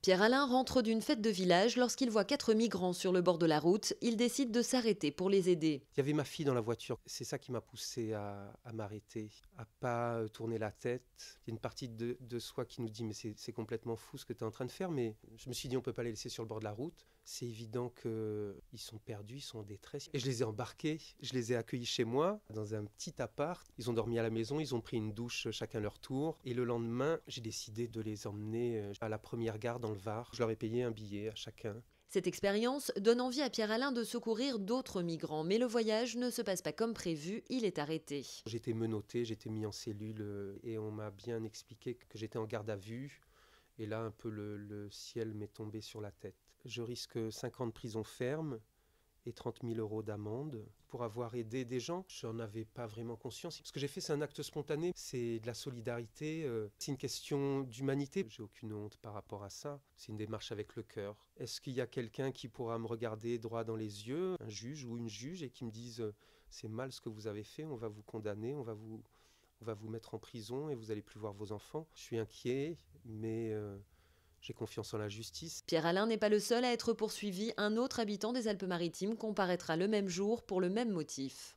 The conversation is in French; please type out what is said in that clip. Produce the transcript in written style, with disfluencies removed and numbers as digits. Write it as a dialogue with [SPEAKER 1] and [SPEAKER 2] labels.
[SPEAKER 1] Pierre-Alain rentre d'une fête de village lorsqu'il voit 4 migrants sur le bord de la route. Il décide de s'arrêter pour les aider.
[SPEAKER 2] Il y avait ma fille dans la voiture. C'est ça qui m'a poussé à m'arrêter, à pas tourner la tête. Il y a une partie de soi qui nous dit mais c'est complètement fou ce que tu es en train de faire. Mais je me suis dit on peut pas les laisser sur le bord de la route. C'est évident qu'ils sont perdus, ils sont en détresse. Et je les ai embarqués, je les ai accueillis chez moi dans un petit appart. Ils ont dormi à la maison, ils ont pris une douche chacun leur tour. Et le lendemain, j'ai décidé de les emmener à la première gare dans le Var. Je leur ai payé un billet à chacun.
[SPEAKER 1] Cette expérience donne envie à Pierre-Alain de secourir d'autres migrants, mais le voyage ne se passe pas comme prévu, il est arrêté.
[SPEAKER 2] J'ai été menotté, j'ai été mis en cellule et on m'a bien expliqué que j'étais en garde à vue. Et là, un peu le ciel m'est tombé sur la tête. Je risque 5 ans de prison ferme et 30 000 € d'amende pour avoir aidé des gens. Je n'en avais pas vraiment conscience. Ce que j'ai fait, c'est un acte spontané, c'est de la solidarité, c'est une question d'humanité. J'ai aucune honte par rapport à ça. C'est une démarche avec le cœur. Est-ce qu'il y a quelqu'un qui pourra me regarder droit dans les yeux, un juge ou une juge, et qui me dise c'est mal ce que vous avez fait, on va vous condamner, on va vous mettre en prison et vous n'allez plus voir vos enfants. Je suis inquiet, mais j'ai confiance en la justice.
[SPEAKER 1] Pierre-Alain n'est pas le seul à être poursuivi. Un autre habitant des Alpes-Maritimes comparaîtra le même jour pour le même motif.